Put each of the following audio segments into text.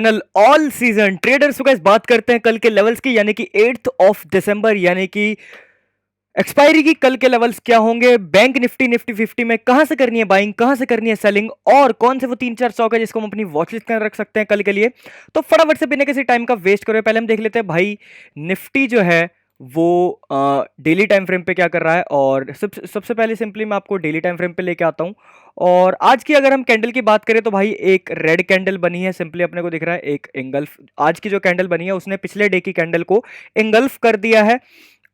Channel all season traders को guys बात करते हैं कल के लेवल्स की, यानी कि 8th ऑफ दिसंबर, यानी कि एक्सपायरी की कल के लेवल्स क्या होंगे। बैंक निफ्टी निफ्टी 50 में कहां से करनी है बाइंग, कहां से करनी है सेलिंग, और कौन से वो 3-4 स्टॉक है जिसको हम अपनी वॉचलिस्ट में रख सकते हैं कल के लिए। तो फटाफट से बिना किसी टाइम का वेस्ट करो, पहले हम देख लेते हैं भाई निफ्टी जो है वो डेली टाइम फ्रेम पे क्या कर रहा है। और सबसे पहले सिंपली मैं आपको डेली टाइम फ्रेम पे लेके आता हूं। और आज की अगर हम कैंडल की बात करें तो भाई एक रेड कैंडल बनी है, सिंपली अपने को दिख रहा है एक एंगल्फ। आज की जो कैंडल बनी है उसने पिछले डे की कैंडल को एंगल्फ कर दिया है।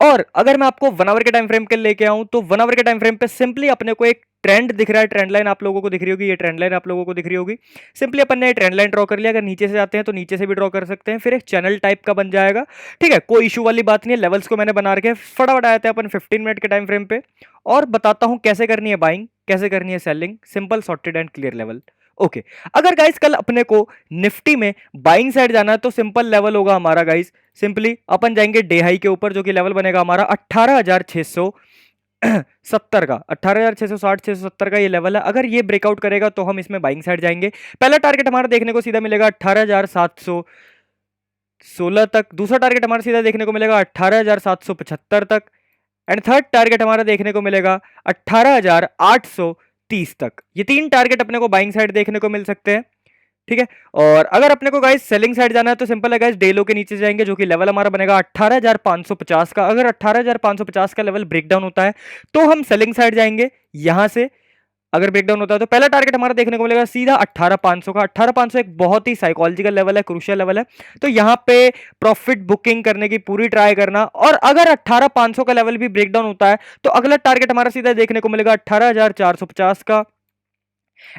और अगर मैं आपको 1 आवर के टाइम फ्रेम के लेके आऊं तो 1 आवर के टाइम फ्रेम पे सिंपली अपने को एक ट्रेंड दिख रहा है। ट्रेंड लाइन आप लोगों को दिख रही होगी, ये ट्रेंड लाइन आप लोगों को दिख रही होगी। सिंपली अपन ने ट्रेंड लाइन ड्रॉ कर लिया। अगर नीचे से जाते हैं तो नीचे से भी ड्रॉ कर सकते हैं, फिर एक चैनल टाइप का बन जाएगा। ठीक है, कोई इशू वाली बात नहीं है। लेवल्स को मैंने बना रखे, फटाफट आए थे अपन 15 मिनट के टाइम फ्रेम पे और बताता हूं कैसे करनी है बाइंग, कैसे करनी है selling. Simple, sorted and clear level. Okay, अगर गाइस कल अपने को निफ्टी में बाइंग साइड जाना है तो सिंपल लेवल होगा हमारा गाइस। सिंपली अपन जाएंगे डे हाई के ऊपर, जो कि लेवल बनेगा हमारा 18,670 का, 18,660 670 का ये लेवल है। अगर ये ब्रेकआउट करेगा तो हम इसमें बाइंग साइड जाएंगे। पहला टारगेट हमारा देखने को सीधा मिलेगा 18,716 तक। दूसरा टारगेट हमारा सीधा देखने को मिलेगा 18,775 तक। एंड थर्ड टारगेट हमारा देखने को मिलेगा 18,830 तक। ये 3 टारगेट अपने को बाइंग साइड देखने को मिल सकते हैं। ठीक है, और अगर अपने को गाइस सेलिंग साइड जाना है तो सिंपल है गाइस, डे लो के नीचे जाएंगे, जो कि लेवल हमारा बनेगा 18,550 का। अगर 18,550 का लेवल ब्रेकडाउन होता है तो हम सेलिंग साइड जाएंगे यहां से। अगर ब्रेकडाउन होता है तो पहला टारगेट हमारा देखने को मिलेगा सीधा 18,500 का। 18,500 एक बहुत ही साइकोलॉजिकल लेवल है, क्रूशियल लेवल है। तो यहां पे प्रॉफिट बुकिंग करने की पूरी ट्राई करना। और अगर 18,500 का लेवल भी ब्रेकडाउन होता है तो अगला टारगेट हमारा सीधा देखने को मिलेगा 18,450 का।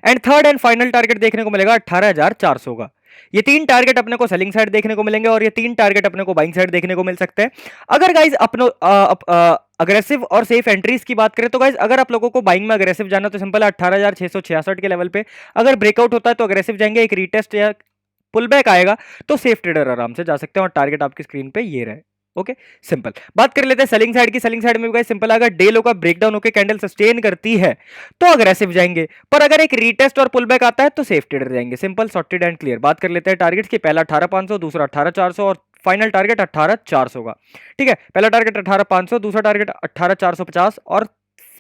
And third and final target देखने को मिलेगा 18,400 का। ये 3 टारगेट अपने को सेलिंग साइड देखने को मिलेंगे और ये 3 टारगेट अपने को बाइंग साइड देखने को मिल सकते हैं। अगर गाइज अपनो अग्रेसिव और सेफ एंट्रीज की बात करें तो गाइज अगर आप लोगों को बाइंग में अग्रेसिव जाना तो सिंपल है 18,666 के लेवल पे अगर ब्रेकआउट होता है तो अग्रेसिव जाएंगे, एक रीटेस्ट या पुल बैक आएगा तो सेफ ट्रेडर आराम से जा सकते हैं और टारगेट आपकी स्क्रीन पे ये रहे। Okay, simple. बात कर लेते हैं सेलिंग साइड की। सेलिंग साइड में भी सिंपल, अगर डे लो का ब्रेकडाउन होकर कैंडल सस्टेन करती है तो अग्रेसिव जाएंगे, पर अगर एक रीटेस्ट और पुल बैक आता है तो सेफ ट्रेडर जाएंगे। Simple, sorted and clear. बात कर लेते हैं टारगेट्स की। पहला 18,500, दूसरा 18,400 और फाइनल टारगेट 18,400 का। ठीक है, पहला टारगेट 18,500, दूसरा टारगेट 18,450 और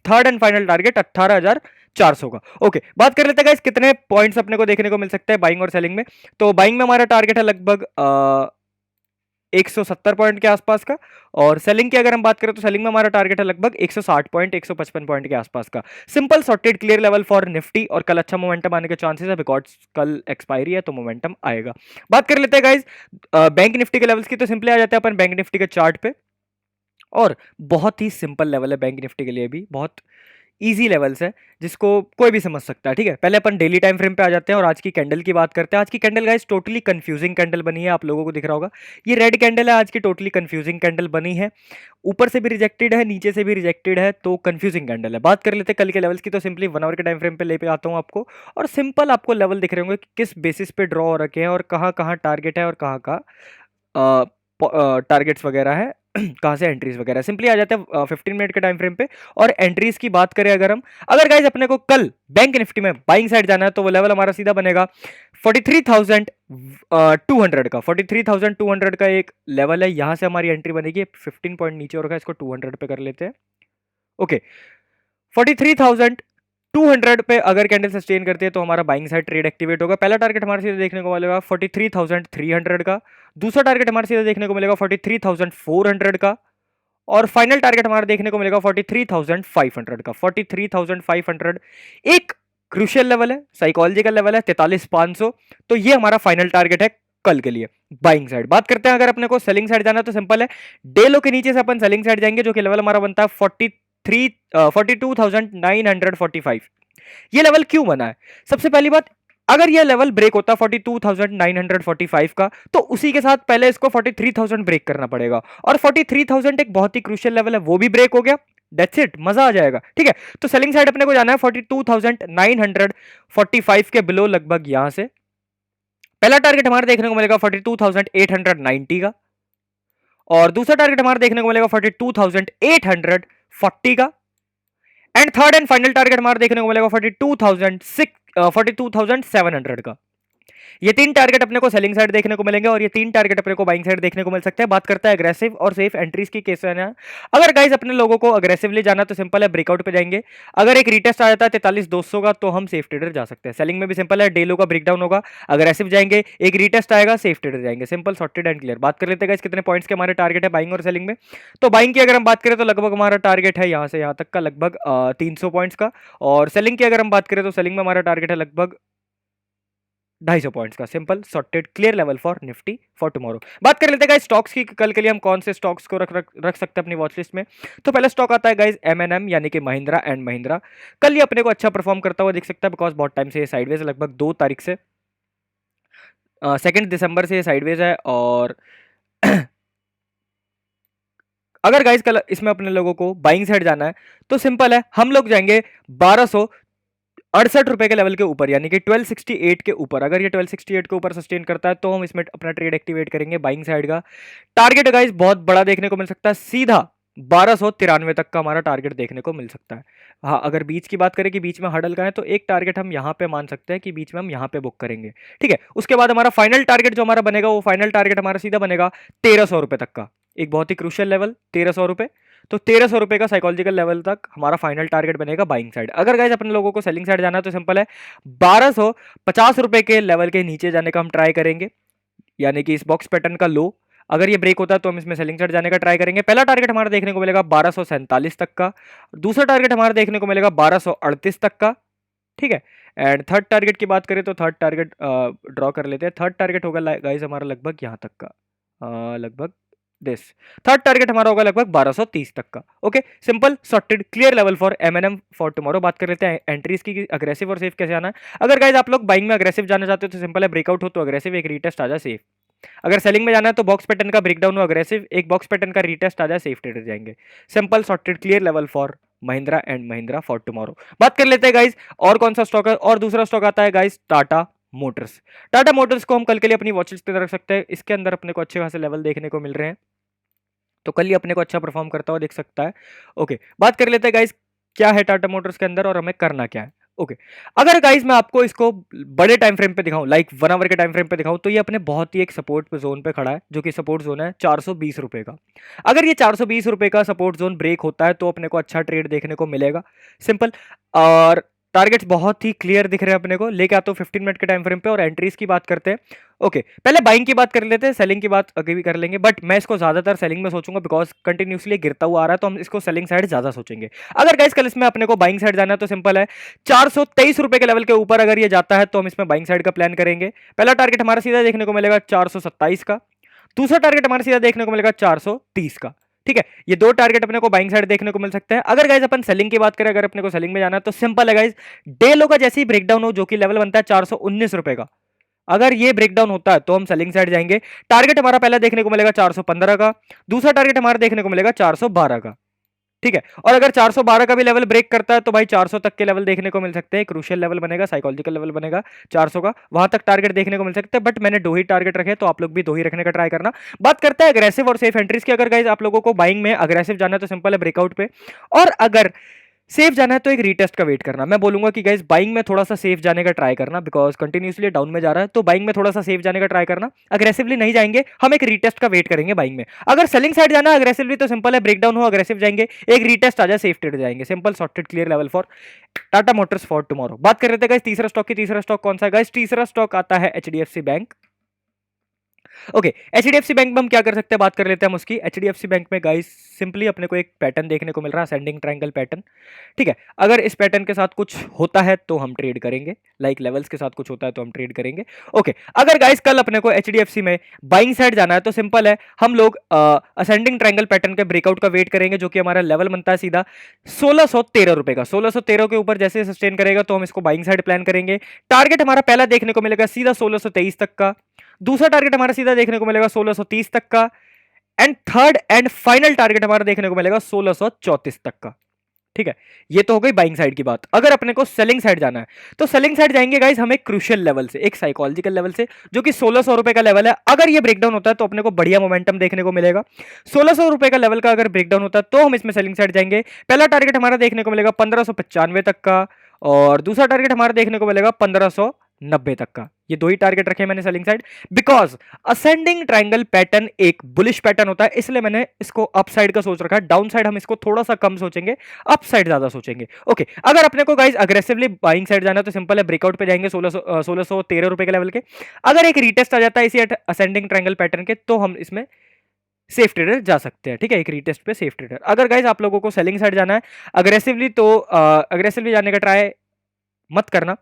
थर्ड एंड फाइनल टारगेट 18,400 का। ओके, बात कर लेते हैं गाइस कितने पॉइंट्स अपने को देखने को मिल सकते हैं बाइंग और सेलिंग में। तो बाइंग में हमारा टारगेट है लगभग 170 पॉइंट के आसपास का, और सेलिंग की अगर हम बात करें तो सेलिंग में हमारा टारगेट है लगभग 160 पॉइंट 155 पॉइंट के आसपास का। Simple, sorted, clear level for Nifty. और कल अच्छा मोमेंटम आने के चांसेस है बिकॉज कल एक्सपायरी है तो मोमेंटम आएगा। बात कर लेते हैं गाइज बैंक निफ्टी के लेवल्स की। तो सिंपली आ जाते हैं अपन बैंक निफ्टी के चार्ट पे, और बहुत ही सिंपल लेवल है बैंक निफ्टी के लिए भी, बहुत इजी लेवल्स है जिसको कोई भी समझ सकता है। ठीक है, पहले अपन डेली टाइम फ्रेम पे आ जाते हैं और आज की कैंडल की बात करते हैं। आज की candle guys totally confusing candle बनी है, आप लोगों को दिख रहा होगा ये रेड कैंडल है। आज की टोटली कंफ्यूजिंग कैंडल बनी है, ऊपर से भी रिजेक्टेड है, नीचे से भी रिजेक्टेड है, तो कंफ्यूजिंग कैंडल है। बात कर लेते हैं कल के लेवल्स की। तो सिंपली 1 आवर के टाइम फ्रेम पे ले पे आता हूँ आपको, और सिंपल आपको लेवल दिख रहे होंगे कि किस बेसिस पे ड्रॉ हो रखे हैं और कहाँ कहाँ टारगेट है और कहाँ कहाँ टारगेट्स वगैरह है, कहाँ से एंट्रीज वगैरह। सिंपली आ जाते हैं 15 मिनट के टाइम फ्रेम पे। और एंट्रीज की बात करें अगर हम, अगर गाइज अपने को कल बैंक निफ्टी में बाइंग साइड जाना है तो वो लेवल हमारा सीधा बनेगा 43,200 का। 43,200 का एक लेवल है, यहां से हमारी एंट्री बनेगी। 15 पॉइंट नीचे और इसको 200 पे कर लेते हैं। ओके, 43,200 पे अगर कैंडल सस्टेन करते हैं तो हमारा बाइंग साइड ट्रेड एक्टिवेट होगा। पहला टारगेट हमारे सीधे देखने को मिलेगा 43,300 का, दूसरा टारगेट हमारे सीधे देखने को मिलेगा 43,400 का, और फाइनल टारगेट हमारा देखने को मिलेगा 43,500 का। 43,500 एक क्रूशियल लेवल है, साइकोलॉजिकल लेवल है, 43,500। तो ये हमारा फाइनल टारगेट है कल के लिए बाइंग साइड। बात करते हैं अगर अपने को सेलिंग साइड जाना तो सिंपल है, डे लो के नीचे से अपन सेलिंग साइड जाएंगे, जो कि लेवल हमारा बनता है 42,945। ये लेवल क्यों बना है? सबसे पहली बात, अगर ये लेवल ब्रेक होता 42,945 का तो उसी के साथ पहले इसको 43,000 ब्रेक करना पड़ेगा, और 43,000 एक बहुत ही क्रूशियल लेवल है, वो भी ब्रेक हो गया, दैट्स इट, मजा आ जाएगा। ठीक है, तो सेलिंग साइड अपने को जाना है 42,945 के बिलो, लगभग यहां से पहला टारगेट हमारा देखने को मिलेगा 42,890 का, और दूसरा टारगेट हमारा देखने को मिलेगा 42,840 का, and third and final target हमारा देखने को मिलेगा 42,700 का। ये 3 टारगेट अपने को सेलिंग साइड देखने को मिलेंगे और ये 3 टारगेट अपने को बाइंग साइड देखने को मिल सकते हैं। बात करते हैं अग्रेसिव और सेफ एंट्रीज की केस है। अगर गाइस अपने लोगों को अग्रेसिवली जाना तो सिंपल है, ब्रेकआउट पे जाएंगे। अगर एक रीटेस्ट आ जाता है 43,200 का तो हम सेफ ट्रेडर जा सकते हैं। सेलिंग में भी सिंपल है, डेलो का ब्रेकडाउन होगा, अग्रेसिव जाएंगे, एक रीटेस्ट आएगा, सेफ ट्रेडर जाएंगे। Simple, sorted and clear. बात कर लेते हैं गाइस कितने पॉइंट्स के हमारे टारगेट है बाइंग और सेलिंग में। तो बाइंग की अगर हम बात करें तो लगभग हमारा टारगेट है यहां से यहां तक का लगभग 300 पॉइंट्स का, और सेलिंग की अगर हम बात करें तो सेलिंग में हमारा टारगेट है लगभग 250 पॉइंट्स का। Simple, sorted, clear level for Nifty for tomorrow. बात कर लेते हैं गाइस स्टॉक्स की, कल के लिए हम कौन से स्टॉक्स को रख सकते हैं अपनी वॉच लिस्ट में। तो पहला स्टॉक आता है गाइस एमएनएम, यानी कि महिंद्रा एंड महिंद्रा। कल ये अपने को अच्छा परफॉर्म करता हुआ दिख सकता है, बिकॉज बहुत टाइम से ये साइडवेज, लगभग 2 तारीख से 2 दिसंबर से ये साइडवेज है। और अगर गाइस कल इसमें अपने लोगों को बाइंग साइड जाना है तो सिंपल है, हम लोग जाएंगे 1268 रुपए के लेवल के ऊपर, यानी कि 1268 के ऊपर। अगर ये 1268 के ऊपर सस्टेन करता है तो हम इसमें अपना ट्रेड एक्टिवेट करेंगे बाइंग साइड का। टारगेट गाइस बहुत बड़ा देखने को मिल सकता है, सीधा 1293 तक का हमारा टारगेट देखने को मिल सकता है। हाँ, अगर बीच की बात करें कि बीच में हडल का है तो एक टारगेट हम यहाँ पे मान सकते हैं कि बीच में हम यहाँ पे बुक करेंगे, ठीक है। उसके बाद हमारा फाइनल टारगेट जो हमारा बनेगा, वो फाइनल टारगेट हमारा सीधा बनेगा 1300 रुपए तक का, एक बहुत ही क्रूशियल लेवल 1300 रुपए। तो 1300 रुपए का साइकोलॉजिकल लेवल तक हमारा फाइनल टारगेट बनेगा बाइंग साइड। अगर गाइस अपने लोगों को सेलिंग साइड जाना है तो सिंपल है, 1250 रुपए के लेवल के नीचे जाने का हम ट्राई करेंगे, यानी कि इस बॉक्स पैटर्न का लो। अगर ये ब्रेक होता है तो हम इसमें सेलिंग साइड जाने का ट्राई करेंगे। पहला टारगेट हमारा देखने को मिलेगा 1247 तक का, दूसरा टारगेट हमारा देखने को मिलेगा 1238 तक का, ठीक है। एंड थर्ड टारगेट की बात करें तो थर्ड टारगेट ड्रॉ कर लेते हैं। थर्ड टारगेट होगा गाइस हमारा लगभग यहाँ तक का, लगभग दिस। थर्ड टारगेट हमारा होगा लगभग 1230 तक का। Okay, simple, sorted, clear level for MNM for tomorrow. बात कर लेते हैं एंट्रीज की, अग्रेसिव और सेफ कैसे आना है। अगर गाइस आप लोग बाइंग में अग्रेसिव जाना चाहते हो तो सिंपल है, ब्रेकआउट हो तो अग्रेसिव, एक रीटेस्ट आ जाए सेफ। अगर सेलिंग में जाना है तो बॉक्स पैटर्न का ब्रेकडाउन हो अग्रेसिव, एक बॉक्स पैटर्न का रीटेस्ट आ जाए सेफ ट्रेडर जाएंगे। Simple, sorted, clear level for Mahindra and Mahindra for tomorrow. बात कर लेते हैं गाइस और कौन सा स्टॉक है, और दूसरा स्टॉक आता है guys Tata Motors. Tata Motors को हम कल के लिए अपनी वॉच लिस्ट पे रख सकते हैं। इसके अंदर अपने को अच्छे खासे लेवल देखने को मिल रहे हैं, तो कल ही अपने को अच्छा परफॉर्म करता हुआ दिख सकता है। ओके, बात कर लेते हैं गाइस क्या है टाटा मोटर्स के अंदर और हमें करना क्या है। ओके, अगर गाइस मैं आपको इसको बड़े टाइम फ्रेम पे दिखाऊं, लाइक 1 आवर के टाइम फ्रेम पे दिखाऊं, तो ये अपने बहुत ही एक सपोर्ट जोन पे खड़ा है, जो कि सपोर्ट जोन है 420 रुपए का। अगर ये 420 रुपए का सपोर्ट जोन ब्रेक होता है तो अपने को अच्छा ट्रेड देखने को मिलेगा। सिंपल, और टारगेट्स बहुत ही क्लियर दिख रहे हैं अपने को। लेके आता हूं 15 मिनट के टाइम फ्रेम पे और एंट्रीज की बात करते हैं। ओके, पहले बाइंग की बात कर लेते हैं, सेलिंग की बात आगे भी कर लेंगे, बट मैं इसको ज्यादातर सेलिंग में सोचूंगा, बिकॉज कंटिन्यूसली गिरता हुआ आ रहा है, तो हम इसको सेलिंग साइड ज्यादा सोचेंगे। अगर गाइस कल इसमें अपने को बाइंग साइड जाना है तो सिंपल है, 423 रुपए के लेवल के ऊपर अगर ये जाता है तो हम इसमें बाइंग साइड का प्लान करेंगे। पहला टारगेट हमारा सीधा देखने को मिलेगा 427 का, दूसरा टारगेट हमारा सीधा देखने को मिलेगा 430 का, ठीक है। ये 2 टारगेट अपने को बाइंग साइड देखने को मिल सकते हैं। अगर गाइस अपन सेलिंग की बात करें, अगर अपने को सेलिंग में जाना है तो सिंपल है गाइस, डे लो का जैसे ही ब्रेकडाउन हो, जो कि लेवल बनता है 419 रुपए का, अगर ये ब्रेकडाउन होता है तो हम सेलिंग साइड जाएंगे। टारगेट हमारा पहला देखने को मिलेगा 415 का, दूसरा टारगेट हमारा देखने को मिलेगा 412 का, ठीक है। और अगर 412 का भी लेवल ब्रेक करता है तो भाई 400 तक के लेवल देखने को मिल सकते हैं। क्रूशियल लेवल बनेगा, साइकोलॉजिकल लेवल बनेगा 400 का, वहां तक टारगेट देखने को मिल सकते हैं। बट मैंने 2 ही टारगेट रखे, तो आप लोग भी 2 ही रखने का ट्राई करना। बात करते हैं अग्रेसिव और सेफ एंट्रीज की। अगर गाइस आप लोगों को बाइंग में अग्रेसिव जाना है तो सिंपल है, ब्रेकआउट पे, और अगर सेफ जाना है तो एक रीटेस्ट का वेट करना। मैं बोलूंगा कि गाइस बाइंग में थोड़ा सा सेफ जाने का ट्राई करना, बिकॉज कंटिन्यूसली डाउन में जा रहा है, तो बाइंग में थोड़ा सा सेफ जाने का ट्राई करना। अग्रेसिवली नहीं जाएंगे, हम एक रीटेस्ट का वेट करेंगे बाइंग में। अगर सेलिंग साइड जाना है अग्रेसिवली तो सिंपल है, ब्रेकडाउन हो अग्रेसिव जाएंगे, एक रीटेस्ट आ जाए सेफ ट्रेड जाएंगे। Simple, sorted, clear level for Tata Motors for tomorrow. बात कर लेते हैं गाइस तीसरा स्टॉक की। तीसरा स्टॉक कौन सा है गाइस? तीसरा स्टॉक आता है HDFC bank. Okay, HDFC bank में हम क्या कर सकते हैं, बात कर लेते हैं हम उसकी। एचडीएफसी बैंक में गाइस सिंपली अपने को एक पैटर्न देखने को मिल रहा है, असेंडिंग ट्रायंगल पैटर्न, ठीक है। अगर इस पैटर्न के साथ कुछ होता है तो हम ट्रेड करेंगे, लाइक लेवल्स के साथ कुछ होता है तो हम ट्रेड करेंगे। ओके, अगर गाइस कल अपने को एचडीएफसी में बाइंग साइड जाना है तो सिंपल है, हम लोग असेंडिंग ट्रायंगल पैटर्न के ब्रेकआउट का वेट करेंगे, जो कि हमारा लेवल बनता है सीधा 1613 रुपए का। 1613 के ऊपर जैसे सस्टेन करेगा तो हम इसको बाइंग साइड प्लान करेंगे। टारगेट हमारा पहला देखने को मिलेगा सीधा 1623 तक का, दूसरा टारगेट हमारा सीधा देखने को मिलेगा 1630 तक का, and third and final target हमारा देखने को मिलेगा 1634 तक का, ठीक है। ये तो हो गई बाइंग साइड की बात। अगर अपने को सेलिंग साइड जाना है तो सेलिंग साइड जाएंगे गाइस हमें क्रूशियल लेवल से, एक साइकोलॉजिकल लेवल से, जो कि 1600 रुपए का लेवल है। अगर ये ब्रेकडाउन होता है तो अपने को बढ़िया मोमेंटम देखने को मिलेगा। 1600 रुपए का लेवल का अगर ब्रेकडाउन होता है तो हम इसमें सेलिंग साइड जाएंगे। पहला टारगेट हमारा देखने को मिलेगा 1595 तक का, और दूसरा टारगेट हमारा देखने को मिलेगा 1500 90 तक का। ये दो ही टारगेट रखे मैंने selling side, because ascending triangle pattern एक बुलिश पैटर्न होता है, इसलिए मैंने इसको अप साइड का सोच रखा है। डाउन साइड हम इसको थोड़ा सा कम सोचेंगे, अप साइड ज्यादा सोचेंगे। ओके, अगर अपने को गाइस अग्रेसिवली बाइंग साइड जाना है तो सिंपल है, ब्रेकआउट पे जाएंगे 1613 रुपए के लेवल के। अगर एक रीटेस्ट आ जाता है इसी असेंडिंग ट्रायंगल पैटर्न के, तो हम इसमें सेफ ट्रेडर जा सकते हैं। ठीक है, एक रीटेस्ट पे सेफ ट्रेडर। अगर गाइस आप लोगों को सेलिंग साइड जाना है अग्रेसिवली, तो अग्रेसिवली जाने का ट्राई मत करना,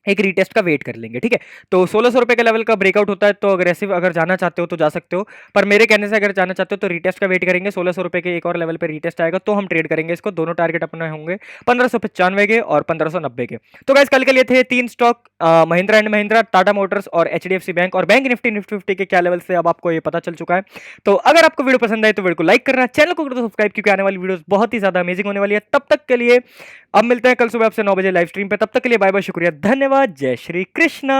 एक रीटेस्ट का वेट कर लेंगे। ठीक है, तो 1600 रुपए के लेवल का ब्रेकआउट होता है, तो अग्रेसिव अगर जाना चाहते हो तो जा सकते हो, पर मेरे कहने से अगर जाना चाहते हो तो रीटेस्ट का वेट करेंगे। 1600 रुपए के एक और लेवल पे रीटेस्ट आएगा तो हम ट्रेड करेंगे इसको। दोनों टारगेट अपने होंगे 1595 के और 1590 के। तो गाइस कल के लिए थे 3 stock, Mahindra and Mahindra, Tata Motors और एचडीएफसी बैंक। और बैंक निफ्टी 50 के क्या लेवल से अब आपको ये पता चल चुका है। तो अगर आपको वीडियो पसंद आए तो वीडियो को लाइक करना, चैनल को कर दो सब्सक्राइब, क्योंकि आने वाली वीडियो बहुत ही ज्यादा अमेजिंग होने वाली है। तब तक के लिए अब मिलते हैं कल सुबह आपसे 9 बजे लाइव स्ट्रीम पे। तब तक के लिए बाय बाय, शुक्रिया, धन्यवाद, जय श्री कृष्णा।